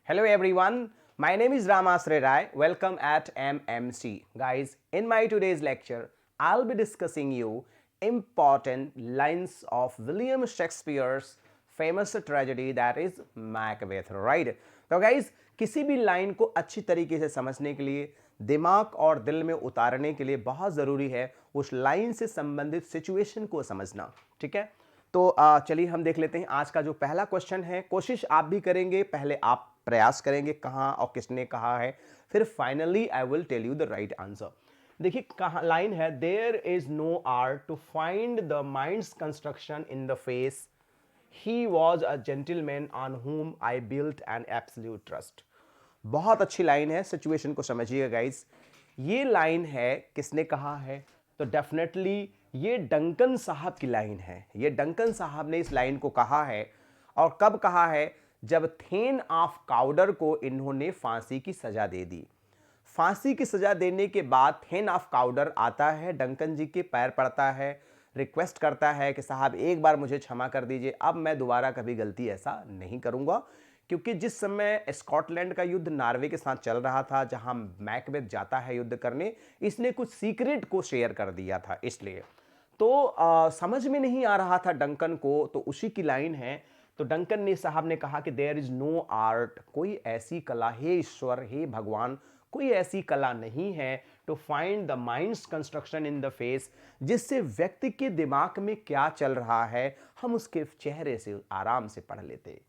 Hello everyone, my name is Ramasre Rai. Welcome at MMC. Guys, in my today's lecture, I'll be discussing you important lines of William Shakespeare's famous tragedy that is Macbeth, right? तो guys, किसी भी line को अच्छी तरीके से समझने के लिए दिमाग और दिल में उतारने के लिए बहुत ज़रूरी है उस लाइन से संबंधित सिचुएशन को समझना, ठीक है। तो चलिए हम देख लेते हैं आज का जो पहला क्वेश्चन है। कोशिश आप भी करेंगे, पहले आप प्रयास करेंगे कहाँ और किसने कहा है, फिर finally I will tell you the right answer. देखिए कहाँ लाइन है, there is no art to find the mind's construction in the face, he was a gentleman on whom I built an absolute trust. बहुत अच्छी line है, situation को समझिएगा guys. ये line है, किसने कहा है? तो डेफिनेटली ये डंकन साहब की लाइन है। ये डंकन साहब ने इस लाइन को कहा है। और कब कहा है? जब थेन ऑफ काउडर को इन्होंने फांसी की सजा दे दी। फांसी की सजा देने के बाद थेन ऑफ काउडर आता है, डंकन जी के पैर पड़ता है, रिक्वेस्ट करता है कि साहब एक बार मुझे क्षमा कर दीजिए, अब मैं दोबारा कभी गलती ऐसा नहीं करूंगा। क्योंकि जिस समय स्कॉटलैंड का युद्ध नॉर्वे के साथ चल रहा था, जहां मैकबेथ जाता है युद्ध करने, इसने कुछ सीक्रेट को शेयर कर दिया था, इसलिए तो समझ में नहीं आ रहा था डंकन को। तो उसी की लाइन है। तो डंकन ने साहब ने कहा कि देयर इज नो आर्ट, कोई ऐसी कला, हे ईश्वर, हे भगवान, कोई ऐसी कला नहीं है to find the mind's construction in the face, जिससे व्यक्ति के दिमाग में क्या चल रहा है हम उसके चेहरे से आराम से पढ़ लेते,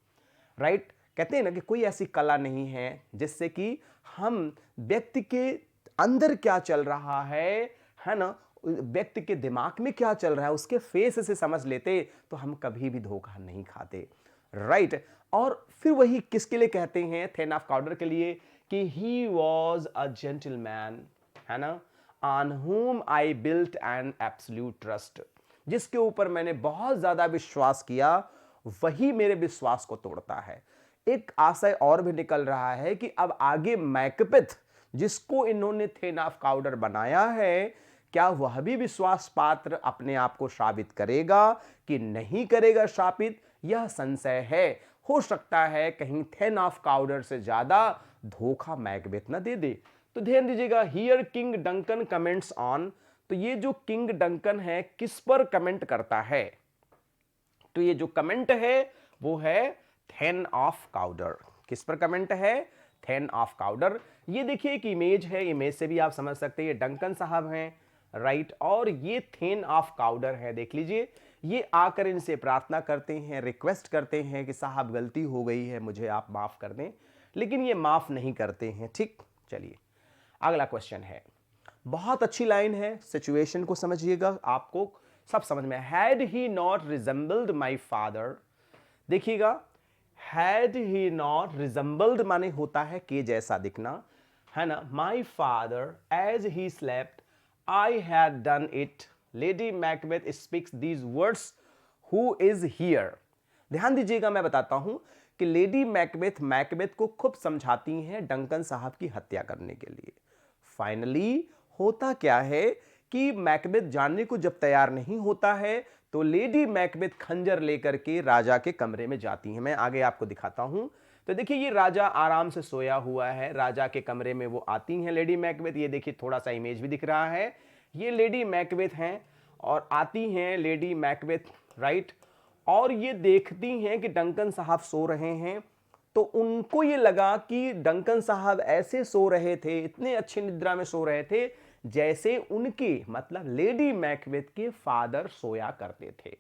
राइट। कहते हैं ना कि कोई ऐसी कला नहीं है जिससे कि हम व्यक्ति के अंदर क्या चल रहा है ना, व्यक्ति के दिमाग में क्या चल रहा है उसके फेस से समझ लेते तो हम कभी भी धोखा नहीं खाते, राइट। और फिर वही किसके लिए कहते हैं? थेन ऑफ काउडर के लिए कि ही वॉज अ जेंटलमैन, है ना, on whom I built an absolute trust, जिसके ऊपर मैंने बहुत ज्यादा विश्वास किया, वही मेरे विश्वास को तोड़ता है। एक आशय और भी निकल रहा है कि अब आगे मैकबेथ, जिसको इन्होंने थेन ऑफ काउडर बनाया है, क्या वह भी विश्वास पात्र अपने आप को साबित करेगा कि नहीं करेगा साबित, यह संशय है। हो सकता है कहीं थेन ऑफ काउडर से ज्यादा धोखा मैकबेथ न दे दे। तो ध्यान दीजिएगा, here king Duncan comments on. तो ये जो किंग डंकन है किस पर कमेंट करता है? तो ये जो कमेंट है वो है थेन ऑफ काउडर। किस पर कमेंट है? Thane of Cawdor. ये देखिए एक इमेज है, इमेज से भी आप समझ सकते हैं ये डंकन साहब हैं, राइट, और ये थेन ऑफ काउडर है। देख लीजिए, ये आकर इनसे प्रार्थना करते हैं, रिक्वेस्ट करते हैं कि साहब गलती हो गई है, मुझे आप माफ कर दें, लेकिन ये माफ नहीं करते हैं, ठीक। चलिए अगला क्वेश्चन है, बहुत अच्छी लाइन है, सिचुएशन को समझिएगा, आपको सब समझ में। Had he not resembled my father, देखिएगा, हैड ही नॉट रिजेंबल्ड माने होता है के जैसा दिखना, है ना। My father as he slept I had done it, lady Macbeth speaks these words, who is here. ध्यान दीजिएगा, मैं बताता हूं कि लेडी मैकबेथ मैकबेथ को खूब समझाती हैं डंकन साहब की हत्या करने के लिए। फाइनली होता क्या है कि मैकबेथ जानने को जब तैयार नहीं होता है तो लेडी मैकबेथ खंजर लेकर के राजा के कमरे में जाती हैं। मैं आगे आपको दिखाता हूं। तो देखिए ये राजा आराम से सोया हुआ है, राजा के कमरे में वो आती हैं लेडी मैकबेथ। ये देखिए थोड़ा सा इमेज भी दिख रहा है, ये लेडी मैकबेथ हैं और आती हैं लेडी मैकबेथ, राइट। और ये देखती हैं कि डंकन साहब सो रहे हैं, तो उनको ये लगा कि डंकन साहब ऐसे सो रहे थे, इतने अच्छी निद्रा में सो रहे थे जैसे उनके मतलब लेडी मैकबेथ के फादर सोया करते थे।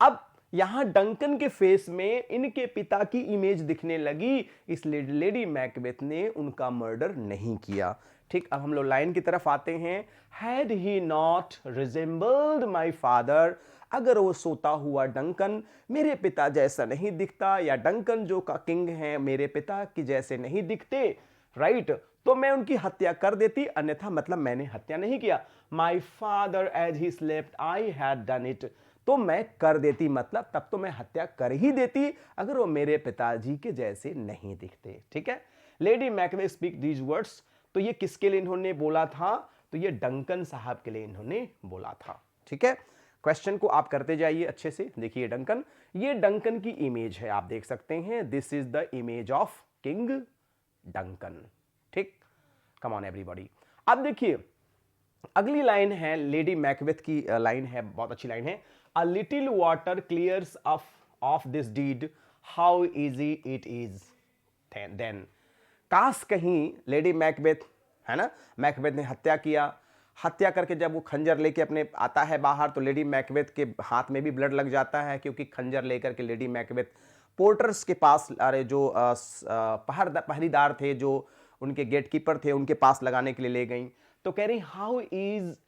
अब यहां डंकन के फेस में इनके पिता की इमेज दिखने लगी, इसलिए लेडी मैकबेथ ने उनका मर्डर नहीं किया, ठीक। अब हम लोग लाइन की तरफ आते हैं। Had he not resembled my father, अगर वो सोता हुआ डंकन मेरे पिता जैसा नहीं दिखता, या डंकन जो का किंग है मेरे पिता की जैसे नहीं दिखते, राइट, तो मैं उनकी हत्या कर देती, अन्यथा मतलब मैंने हत्या नहीं किया। My father as he slept I had done it, तो मैं कर देती, मतलब तब तो मैं हत्या कर ही देती अगर वो मेरे पिताजी के जैसे नहीं दिखते, ठीक है। Lady Macbeth speak these words, तो ये किसके लिए इन्होंने बोला था? तो ये डंकन साहब के लिए इन्होंने बोला था, ठीक है। क्वेश्चन को आप करते जाइए अच्छे से। देखिए डंकन, ये डंकन की इमेज है, आप देख सकते हैं, this is the image of king Duncan. ठीक, कम ऑन एवरीबॉडी। अब देखिए अगली लाइन है लेडी मैकबेथ की लाइन है, बहुत अच्छी लाइन है। A little water clears off this deed, how easy it is then. काश कहीं लेडी मैकबेथ, है ना, मैकबेथ ने हत्या किया, हत्या करके जब वो खंजर लेके अपने आता है बाहर तो लेडी मैकबेथ के हाथ में भी ब्लड लग जाता है, क्योंकि खंजर लेकर के लेडी मैकबेथ पोर्टर्स के पास, अरे जो पहरेदार थे, जो उनके गेटकीपर थे, उनके पास लगाने के लिए ले गई। तो कह रही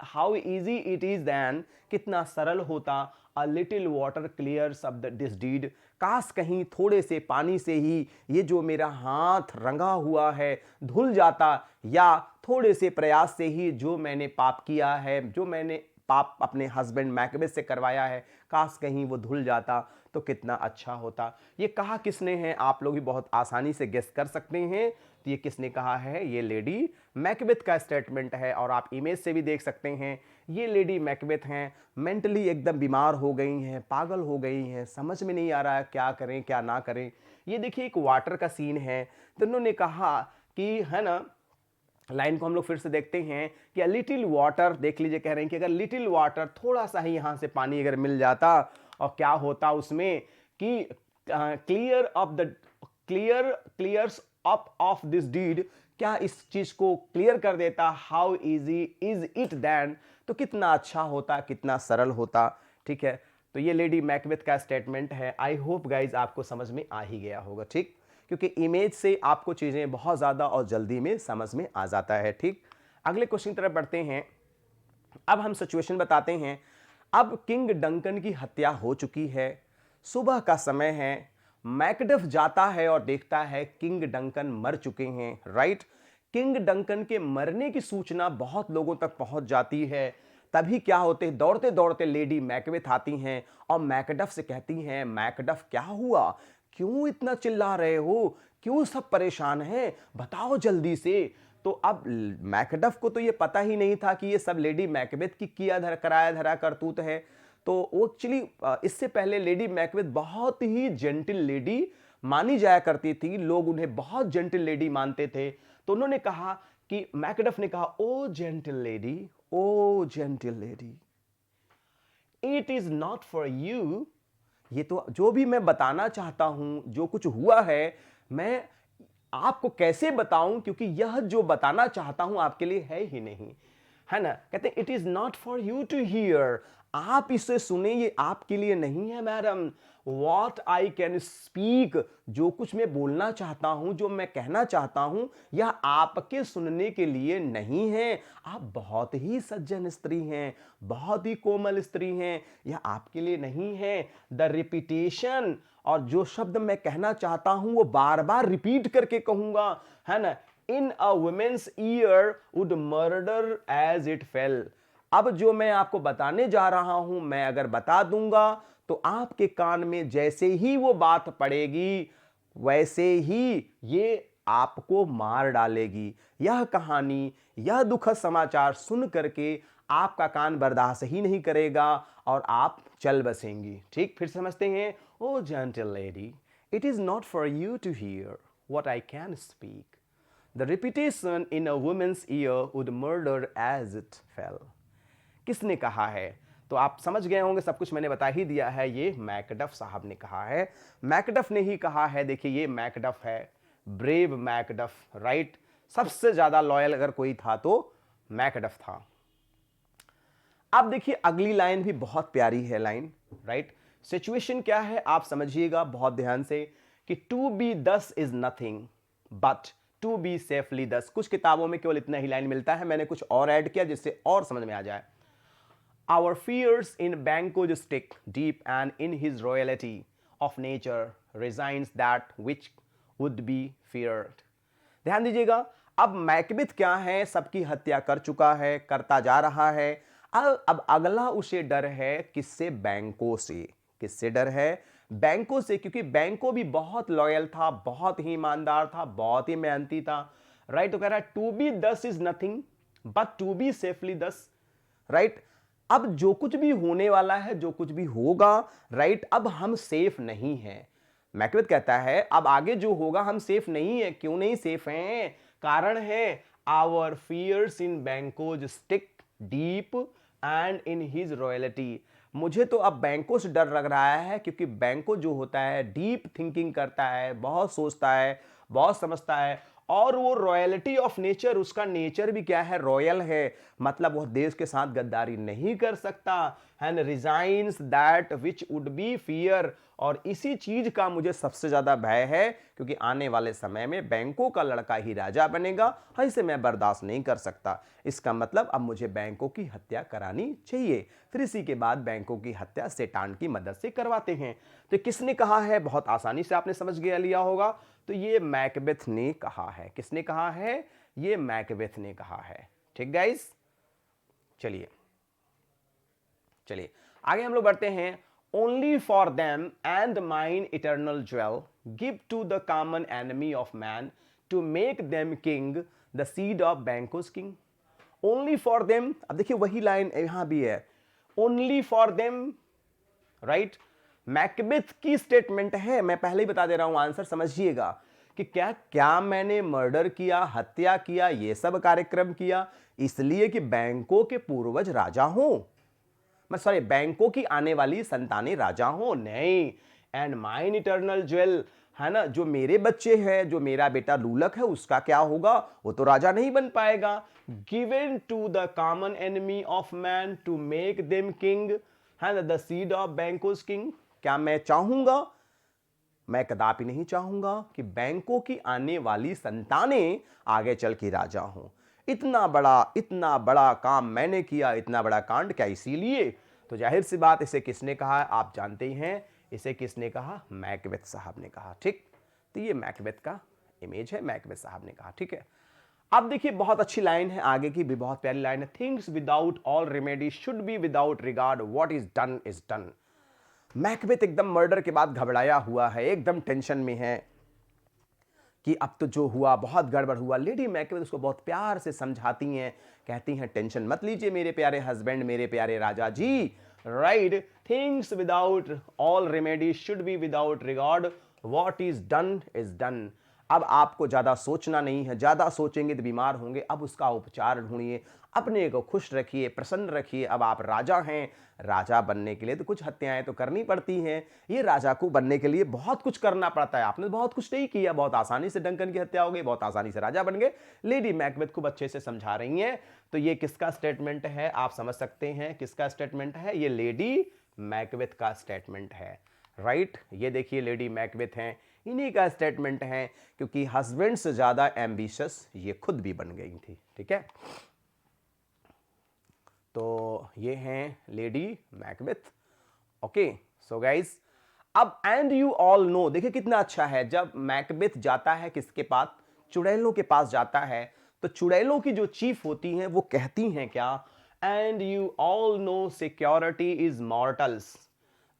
how easy it is then, कितना सरल होता, a little water clears up this deed, काश कहीं थोड़े से पानी से ही ये जो मेरा हाथ रंगा हुआ है धुल जाता, या थोड़े से प्रयास से ही जो मैंने पाप किया है, जो मैंने पाप अपने हस्बैंड मैकबेथ से करवाया है, काश कहीं वो धुल जाता तो कितना अच्छा होता। ये कहा किसने है, आप लोग भी बहुत आसानी से गेस कर सकते हैं। तो ये किसने कहा है, ये लेडी मैकबेथ का स्टेटमेंट है। और आप इमेज से भी देख सकते हैं, ये लेडी मैकबेथ हैं, मेंटली एकदम बीमार हो गई हैं, पागल हो गई हैं, समझ में नहीं आ रहा है क्या करें क्या ना करें। ये देखिए एक वाटर का सीन है, तो उन्होंने कहा कि, है ना, लाइन को हम लोग फिर से देखते हैं कि लिटिल वाटर, देख लीजिए, कह रहे हैं कि अगर लिटिल वाटर, थोड़ा सा ही यहां से पानी अगर मिल जाता, और क्या होता उसमें कि clears up off this deed, क्या इस चीज को क्लियर कर देता, how easy is it then, तो कितना अच्छा होता, कितना सरल होता। ठीक है, तो ये लेडी मैकबेथ का स्टेटमेंट है। आई होप गाइज आपको समझ में आ ही गया होगा। ठीक, क्योंकि इमेज से आपको चीजें बहुत ज्यादा और जल्दी में समझ में आ जाता है। ठीक, अगले क्वेश्चन की तरफ बढ़ते हैं। अब हम सिचुएशन बताते हैं। अब किंग डंकन की हत्या हो चुकी है, सुबह का समय है, मैकडफ जाता है और देखता है किंग डंकन मर चुके हैं। राइट, किंग डंकन के मरने की सूचना बहुत लोगों तक पहुंच जाती है। तभी क्या होते हैं, दौड़ते दौड़ते लेडी मैकबेथ आती हैं और मैकडफ से कहती हैं, मैकडफ क्या हुआ, क्यों इतना चिल्ला रहे हो, क्यों सब परेशान हैं, बताओ जल्दी से। तो अब मैकडफ को तो ये पता ही नहीं था कि ये सब लेडी मैकबेथ की किया धरा कराया धरा करतूत है। तो वो एक्चुअली इससे पहले लेडी मैकबेथ बहुत ही जेंटल लेडी मानी जाया करती थी, लोग उन्हें बहुत जेंटल लेडी मानते थे। तो उन्होंने कहा कि मैकडफ ने कहा, O gentle lady, O gentle lady, it is not for you, ये तो जो भी मैं बताना चाहता हूं, जो कुछ हुआ है, मैं आपको कैसे बताऊं, क्योंकि यह जो बताना चाहता हूं आपके लिए है ही नहीं, है ना। कहते हैं it is not for you to hear, आप इसे सुने, ये आपके लिए नहीं है madam. What I can speak, जो कुछ मैं बोलना चाहता हूं, जो मैं कहना चाहता हूं, यह आपके सुनने के लिए नहीं है। आप बहुत ही सज्जन स्त्री हैं, बहुत ही कोमल स्त्री हैं, यह आपके लिए नहीं है। द रिपीटेशन, और जो शब्द मैं कहना चाहता हूं वो बार बार रिपीट करके कहूंगा, है ना। In a woman's ear would murder as it fell. अब जो मैं आपको बताने जा रहा हूं, मैं अगर बता दूंगा तो आपके कान में जैसे ही वो बात पड़ेगी, वैसे ही ये आपको मार डालेगी। यह कहानी, यह दुखद समाचार सुन करके आपका कान बर्दाश्त ही नहीं करेगा और आप चल बसेंगी। ठीक, फिर समझते हैं। O gentle lady, it is not for you to hear what I can speak, the repetition in a woman's ear would murder as it fell. किसने कहा है, तो आप समझ गए होंगे, सब कुछ मैंने बता ही दिया है। ये मैकडफ साहब ने कहा है, मैकडफ ने ही कहा है। देखिए ये मैकडफ है, ब्रेव मैकडफ, राइट। सबसे ज्यादा लॉयल अगर कोई था तो मैकडफ था। अब देखिए अगली लाइन भी बहुत प्यारी है लाइन, राइट। सिचुएशन क्या है आप समझिएगा बहुत ध्यान से, कि to be thus is nothing but to be safely thus. कुछ किताबों में केवल इतना ही लाइन मिलता है, मैंने कुछ और ऐड किया जिससे और समझ में आ जाए। Our fears in Banquo's stick deep, and in his royalty of nature resides that which would be feared. ध्यान दीजिएगा, अब मैकबेथ क्या है, सबकी हत्या कर चुका है, करता जा रहा है। अब अगला उसे डर है किससे, बैंको से। किससे डर है, बैंको से, क्योंकि बैंको भी बहुत लॉयल था, बहुत ही ईमानदार था, बहुत ही मेहनती था, राइट। तो कह रहा है to be thus is nothing but to be safely thus, right. अब जो कुछ भी होने वाला है, जो कुछ भी होगा, राइट, अब हम सेफ नहीं हैं। मैकबेथ कहता है अब आगे जो होगा हम सेफ नहीं है। क्यों नहीं सेफ हैं? कारण है our fears in Banquo stick deep and in his royalty. मुझे तो अब बैंकों से डर लग रहा है, क्योंकि बैंको जो होता है डीप थिंकिंग करता है, बहुत सोचता है, बहुत समझता है, और वो रॉयल्टी ऑफ नेचर, उसका नेचर भी क्या है? रॉयल है। मतलब वो देश के साथ गद्दारी नहीं कर सकता। And resigns that which would be fear. और इसी चीज का मुझे सबसे ज्यादा भय है, क्योंकि आने वाले समय में बैंकों का लड़का ही राजा बनेगा। इसे मैं बर्दाश्त नहीं कर सकता। इसका मतलब अब मुझे बैंकों की हत्या करानी चाहिए। फिर इसी के बाद बैंकों की हत्या शैतान की मदद से करवाते हैं। तो किसने कहा है? बहुत आसानी से आपने समझ गया लिया होगा। तो ये मैकबेथ ने कहा है। किसने कहा है? ये मैकबेथ ने कहा है। ठीक गाइस, चलिए चलिए आगे हम लोग बढ़ते हैं। Only for them and mine eternal jewel give to the common enemy of man to make them king the seed of बैंकोस king. Only for them, अब देखिए वही लाइन यहां भी है, only for them, right. Macbeth की statement है। मैं पहले ही बता दे रहा हूं, आंसर समझिएगा कि क्या क्या मैंने मर्डर किया, हत्या किया, ये सब कार्यक्रम किया इसलिए कि बैंकों के पूर्वज राजा हों, मैं सॉरी बैंकों की आने वाली संतानें राजा हों? नहीं। एंड माइन इटर्नल ज्वेल, है ना, जो मेरे बच्चे हैं, जो मेरा बेटा लूलक है, उसका क्या होगा? वो तो राजा नहीं बन पाएगा। Given to the common enemy of man to make them king, है ना, द सीड ऑफ बैंकोस किंग। क्या मैं चाहूंगा? मैं कदापि नहीं चाहूंगा कि बैंकों की आने वाली संतानें आगे चल के राजा हों। इतना बड़ा काम मैंने किया, इतना बड़ा कांड, क्या इसीलिए? तो जाहिर सी बात, इसे किसने कहा आप जानते ही हैं। इसे किसने कहा? मैकबेथ साहब ने कहा। ठीक, तो ये मैकबेथ का इमेज है, मैकबेथ साहब ने कहा। ठीक है, अब देखिए बहुत अच्छी लाइन है, आगे की भी बहुत प्यारी लाइन है। Things without all remedy should be without regard, what is done. Macbeth एकदम मर्डर के बाद घबराया हुआ है, एकदम टेंशन में है कि अब तो जो हुआ बहुत गड़बड़ हुआ। लेडी मैकबेथ उसको बहुत प्यार से समझाती हैं, कहती हैं टेंशन मत लीजिए मेरे प्यारे हस्बैंड, मेरे प्यारे राजा जी, right. Things without all remedy should be without regard, what is done. अब आपको ज्यादा सोचना नहीं है, ज्यादा सोचेंगे तो बीमार होंगे। अब उसका उपचार ढूंढिए, अपने को खुश रखिए, प्रसन्न रखिए। अब आप राजा हैं, राजा बनने के लिए तो कुछ हत्याएं तो करनी पड़ती हैं। ये राजा को बनने के लिए बहुत कुछ करना पड़ता है। आपने बहुत कुछ नहीं किया, बहुत आसानी से डंकन की हत्या हो गई, बहुत आसानी से राजा बन गए। लेडी मैकबेथ खूब अच्छे से समझा रही हैं। तो ये किसका स्टेटमेंट है? आप समझ सकते हैं किसका स्टेटमेंट है। ये लेडी मैकबेथ का स्टेटमेंट है, राइट। ये देखिए लेडी मैकबेथ हैं, इन्हीं का स्टेटमेंट है, क्योंकि हस्बैंड से ज्यादा एम्बिशियस ये खुद भी बन गई थी। ठीक है, तो ये हैं lady Macbeth. Okay, so guys, अब एंड यू ऑल नो, देखिए कितना अच्छा है। जब मैकबेथ जाता है किसके पास? चुड़ैलों के पास जाता है। तो चुड़ैलों की जो चीफ होती हैं वो कहती हैं क्या? And you all know security is mortals.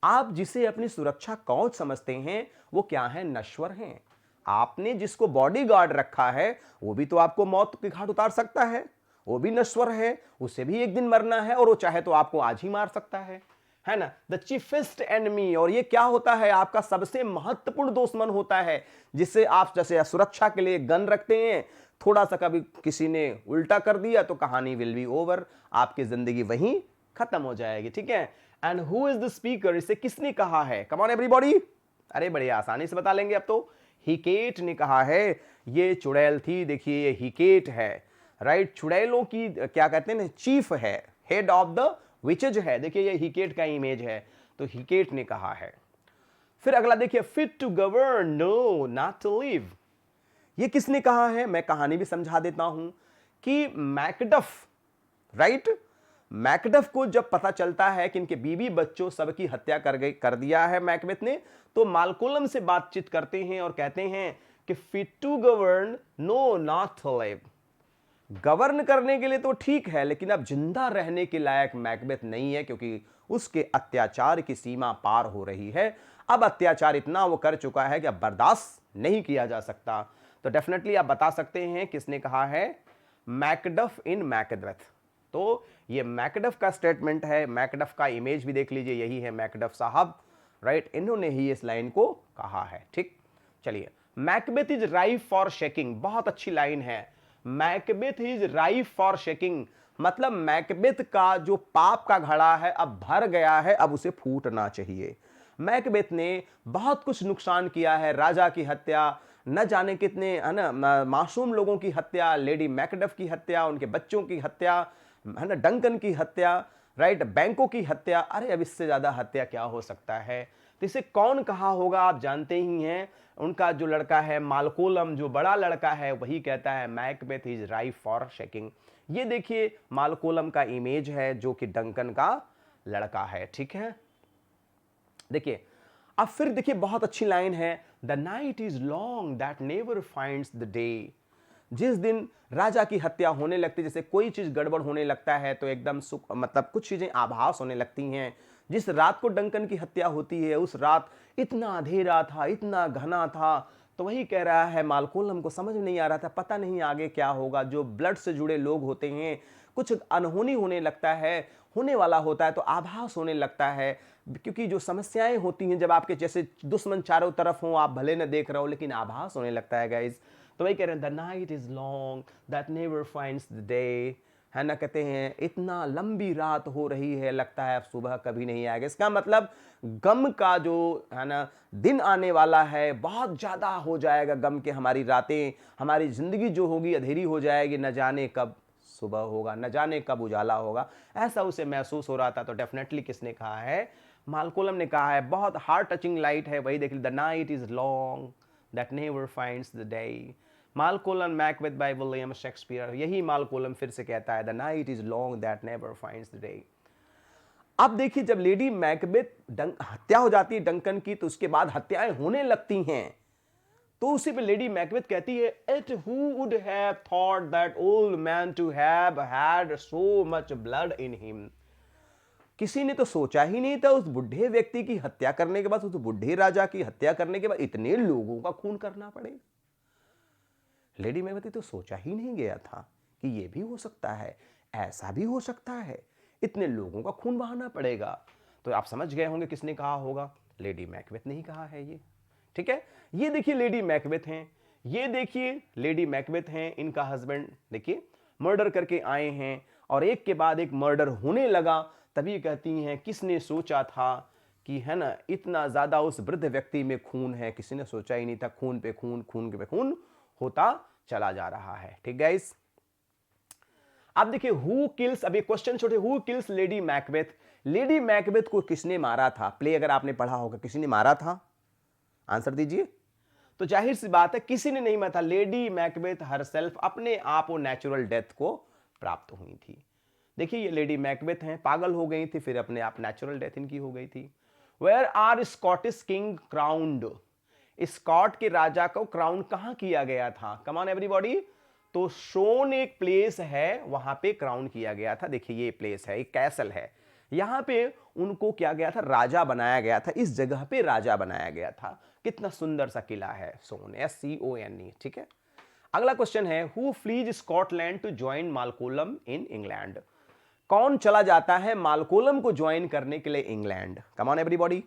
आप जिसे अपनी सुरक्षा कवच समझते हैं वो क्या है? नश्वर हैं। आपने जिसको बॉडीगार्ड रखा है वो भी तो आपको मौत के घाट उतार सकता है, वो भी नश्वर है, उसे भी एक दिन मरना है, और वो चाहे तो आपको आज ही मार सकता है ना। द चीफेस्ट एनिमी, और ये क्या होता है? आपका सबसे महत्वपूर्ण दुश्मन होता है, जिससे आप जैसे सुरक्षा के लिए गन रखते हैं, थोड़ा सा कभी किसी ने उल्टा कर दिया तो कहानी विल बी ओवर, आपकी जिंदगी वहीं खत्म हो जाएगी। ठीक है, and who is the speaker, इसे किसने कहा है? कम ऑन एवरीबॉडी, अरे बड़े आसानी से बता लेंगे अब तो। हिकेट ने कहा है। ये चुड़ैल थी, देखिए ये हिकेट है, राइट। चुड़ैलों की क्या कहते हैं, चीफ है, हेड ऑफ द विचेज है। देखिए ये हिकेट का इमेज है, तो हिकेट ने कहा है। फिर अगला देखिए, fit to govern, no not to live. ये किसने कहा है? मैं कहानी भी समझा देता हूं कि मैकडफ, राइट। मैकडफ को जब पता चलता है कि इनके बीवी बच्चों सबकी हत्या कर दिया है मैकबेथ ने, तो मालकोलम से बातचीत करते हैं और कहते हैं कि fit to govern, no not to live. Govern करने के लिए तो ठीक है, लेकिन अब जिंदा रहने के लायक मैकबेथ नहीं है, क्योंकि उसके अत्याचार की सीमा पार हो रही है। अब अत्याचार इतना वो कर चुका है कि अब बर्दाश्त नहीं किया जा सकता। तो डेफिनेटली आप बता सकते हैं किसने कहा है? मैकडफ इन मैकबेथ। तो ये मैकडफ का स्टेटमेंट है। मैकडफ का इमेज भी देख लीजिए, यही है मैकडफ साहब, राइट, इन्होंने ही इस लाइन को कहा है। ठीक, चलिए, Macbeth is ripe for shaking, बहुत अच्छी लाइन है। Macbeth is ripe for shaking मतलब मैकबेथ का जो पाप का घड़ा है अब भर गया है, अब उसे फूटना चाहिए। मैकबेथ ने बहुत कुछ नुकसान किया है, राजा की हत्या, न जाने कितने है ना मासूम लोगों की हत्या, लेडी मैकडफ की हत्या, उनके बच्चों की हत्या, है ना, डंकन की हत्या, राइट, बैंकों की हत्या। अरे अब इससे ज्यादा हत्या क्या हो सकता है। तो इसे कौन कहा होगा आप जानते ही हैं, उनका जो लड़का है मालकोलम, जो बड़ा लड़का है, वही कहता है Macbeth is ripe for shaking. ये देखिए मालकोलम का इमेज है जो कि डंकन का लड़का है। ठीक है, देखिए अब फिर देखिए बहुत अच्छी लाइन है, the night is long that never finds the day. जिस दिन राजा की हत्या होने लगती, जैसे कोई चीज गड़बड़ होने लगता है तो एकदम सुख मतलब कुछ चीजें आभास होने लगती हैं। जिस रात को डंकन की हत्या होती है उस रात इतना अंधेरा था, इतना घना था। तो वही कह रहा है मालकोलम को समझ में नहीं आ रहा था, पता नहीं आगे क्या होगा। जो ब्लड से जुड़े लोग होते हैं कुछ अनहोनी होने लगता है, होने वाला होता है तो आभास होने लगता है। क्योंकि जो समस्याएं होती हैं जब आपके जैसे दुश्मन चारों तरफ हो, आप भले न देख रहे हो लेकिन आभास होने लगता है गाइज। तो वही कह रहे हैं the night is long that never finds the day, है ना, कहते हैं इतना लंबी रात हो रही है, लगता है अब सुबह कभी नहीं आएगा। इसका मतलब गम का जो है ना दिन आने वाला है बहुत ज्यादा हो जाएगा गम के, हमारी रातें, हमारी जिंदगी जो होगी अंधेरी हो जाएगी, न जाने कब सुबह होगा, न जाने कब उजाला होगा, ऐसा उसे महसूस हो रहा था। तो डेफिनेटली किसने कहा है, मालकोलम ने कहा है। बहुत हार्ट टचिंग लाइट है, वही देखिए the night is long that never finds the day. Malcolm Macbeth by William Shakespeare, यही मालकोलम फिर से कहता है the night is long that never finds the day. अब देखिए जब लेडी मैकबेथ हत्या हो जाती है डंकन की, तो उसके बाद हत्याएं होने लगती हैं, तो उसी पे लेडी मैकबेथ कहती है yet who would have thought that old man to have had so much blood in him. किसी ने तो सोचा ही नहीं था उस बुढ़े व्यक्ति की हत्या करने के बाद, उस बुढ़े राजा की हत्या करने के बाद इतने लोगों का खून करना पड़ेगा। लेडी मैकबेथ तो सोचा ही नहीं गया था कि यह भी हो सकता है, ऐसा भी हो सकता है, इतने लोगों का खून बहाना पड़ेगा। तो आप समझ गए होंगे किसने कहा होगा, लेडी मैकबेथ ने ही कहा है ये। ठीक है, ये देखिए लेडी मैकबेथ हैं, ये देखिए लेडी मैकबेथ हैं, इनका हस्बैंड देखिए मर्डर करके आए हैं और एक के बाद एक मर्डर होने लगा। तभी कहती हैं किसने सोचा था कि है ना इतना ज्यादा उस वृद्ध व्यक्ति में खून है, किसी ने सोचा ही नहीं था, खून पे खून, खून पे खून होता चला जा रहा है। ठीक गाइस, अब देखिए हु किल्स, अभी क्वेश्चन छोटे, who kills lady Macbeth. Lady Macbeth को किसने मारा था, प्ले अगर आपने पढ़ा होगा, किसी ने मारा था, आंसर दीजिए। तो जाहिर सी बात है किसी ने नहीं मारा था, लेडी मैकबेथ हरसेल्फ अपने आप वो नेचुरल डेथ को प्राप्त हुई थी। देखिए ये लेडी मैकबेथ हैं, पागल हो गई थी, फिर अपने आप नेचुरल डेथ इनकी हो गई थी। Where are Scottish kings crowned, Scot के राजा को क्राउन कहां किया गया था, कम ऑन एवरीबॉडी। तो शोन एक प्लेस है, वहां पे क्राउन किया गया था। देखिए ये प्लेस है, एक कैसल है, यहां पे उनको क्या गया था, राजा बनाया गया था, इस जगह पे राजा बनाया गया था। कितना सुंदर सा किला है, सोन, SCONE। ठीक है, अगला क्वेश्चन है who flees Scotland to join Malcolm in England. कौन चला जाता है मालकोलम को ज्वाइन करने के लिए इंग्लैंड, कम ऑन एवरीबॉडी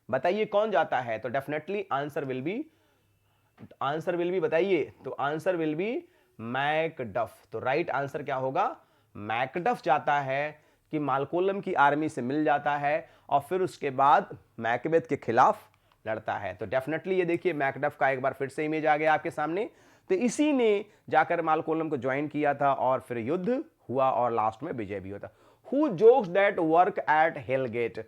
बताइए कौन जाता है। तो डेफिनेटली आंसर विल बी बताइए, तो आंसर विल बी मैकडफ। तो राइट आंसर क्या होगा, मैकडफ जाता है कि मालकोलम की आर्मी से मिल जाता है और फिर उसके बाद मैकबेथ के खिलाफ लड़ता है। तो डेफिनेटली ये देखिए मैकडफ का एक बार फिर से इमेज आ गया आपके सामने। तो इसी ने जाकर मालकोलम को ज्वाइन किया था और फिर युद्ध हुआ और लास्ट में विजय भी होता। Who jokes that work at Hellgate,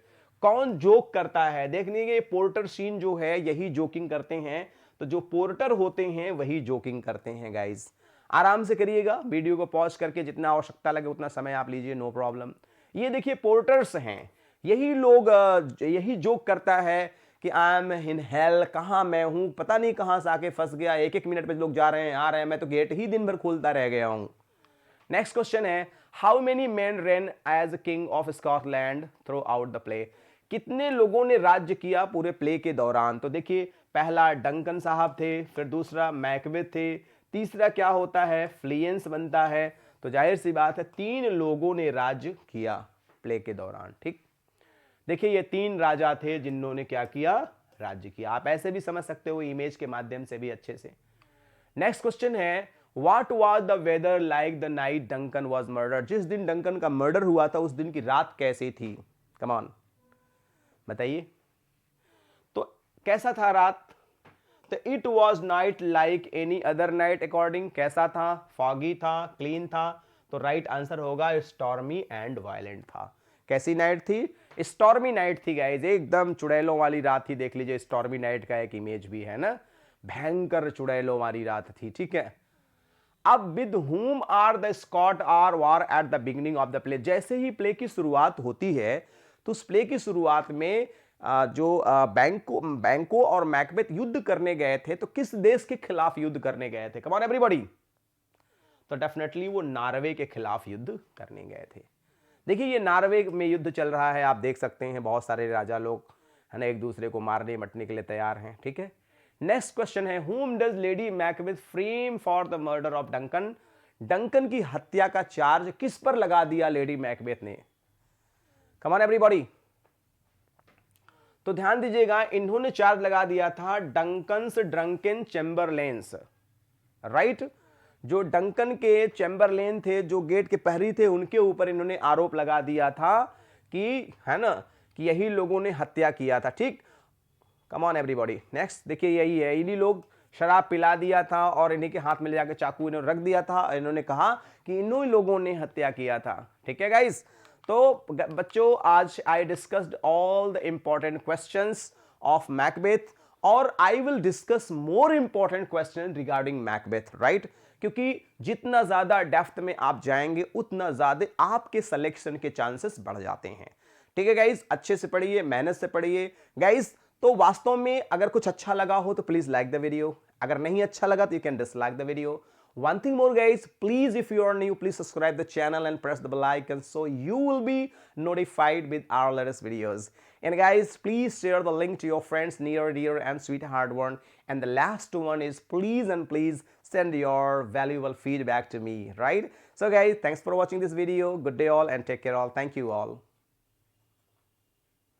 कौन जोक करता है। देखिए पोर्टर सीन जो है यही जोकिंग करते हैं, तो जो पोर्टर होते हैं वही जोकिंग करते हैं गाइज। आराम से करिएगा, वीडियो को पॉज करके जितना आवश्यकता लगे उतना समय आप लीजिए, नो प्रॉब्लम। ये देखिए पोर्टर्स हैं, यही लोग यही जोक करता है कि आई एम इन हेल, कहां मैं हूं, पता नहीं कहां से आके फंस गया, एक एक मिनट पे लोग जा रहे हैं आ रहे हैं, मैं तो गेट ही दिन भर खोलता रह गया हूं। नेक्स्ट क्वेश्चन है how many men reign as king of Scotland throughout the play, कितने लोगों ने राज्य किया पूरे प्ले के दौरान। तो देखिए पहला डंकन साहब थे, फिर दूसरा मैकबेथ थे, तीसरा क्या होता है, फ्लियंस बनता है। तो जाहिर सी बात है 3 लोगों ने राज्य किया प्ले के दौरान। ठीक, देखिए ये 3 राजा थे जिन्होंने क्या किया, राज्य किया। आप ऐसे भी समझ सकते हो इमेज के माध्यम से भी अच्छे से। नेक्स्ट क्वेश्चन है, what was the weather like the night Duncan was murder. जिस दिन डंकन का मर्डर हुआ था उस दिन की रात कैसी थी, कम ऑन बताइए। तो कैसा था रात, तो it was night like any other night according, कैसा था, फॉगी था, क्लीन था, तो राइट आंसर होगा स्टॉर्मी एंड वायलेंट था। कैसी नाइट थी, स्टॉर्मी नाइट थी गाइज, एकदम चुड़ैलों वाली रात थी। देख लीजिए स्टॉर्मी नाइट का एक इमेज भी है ना, भयंकर चुड़ैलों वाली रात थी, ठीक है। अब with whom are the Scot are war at the beginning of the play. जैसे ही प्ले की शुरुआत होती है तो उस प्ले की शुरुआत में जो बैंको और मैकबेथ युद्ध करने गए थे, तो किस देश के खिलाफ युद्ध करने गए थे, कम ऑन एवरीबॉडी। तो डेफिनेटली वो नॉर्वे के खिलाफ युद्ध करने गए थे। देखिए ये नॉर्वे में युद्ध चल रहा है, आप देख सकते हैं बहुत सारे राजा लोग है ना एक दूसरे को मारने मटने के लिए तैयार हैं, ठीक है। नेक्स्ट क्वेश्चन है, whom does lady Macbeth frame for the murder of Duncan. Duncan की हत्या का चार्ज किस पर लगा दिया लेडी मैकबेथ ने, कम ऑन एवरीबॉडी। तो ध्यान दीजिएगा, इन्होंने चार्ज लगा दिया था डंकन्स ड्रंकन चैम्बरलेन्स, राइट। जो डंकन के चैम्बरलेन थे, जो गेट के प्रहरी थे, उनके ऊपर इन्होंने आरोप लगा दिया था कि है ना कि यही लोगों ने हत्या किया था, ठीक। कम ऑन एवरीबॉडी। नेक्स्ट देखिए यही है, इन्हीं लोग शराब पिला दिया था और इन्हीं के हाथ में ले जाकर चाकू इन्होंने रख दिया था। इन्होंने कहा कि इन्हीं लोगों ने हत्या किया था, ठीक है गाइस। तो बच्चों आज I discussed all the important questions of Macbeth, और I will discuss more important question regarding Macbeth, right. क्योंकि जितना ज्यादा डेप्थ में आप जाएंगे उतना ज्यादा आपके सिलेक्शन के चांसेस बढ़ जाते हैं, ठीक है गाइस। अच्छे से पढ़िए, मेहनत से पढ़िए गाइस। तो वास्तव में अगर कुछ अच्छा लगा हो तो प्लीज लाइक द वीडियो, अगर नहीं अच्छा लगा तो you can dislike the video. One thing more guys, please if you are new, please subscribe the channel and press the bell icon so you will be notified with our latest videos. And guys, please share the link to your friends near, dear and sweetheart one. And the last one is please and please send your valuable feedback to me, right? So guys, thanks for watching this video. Good day all and take care all. Thank you all.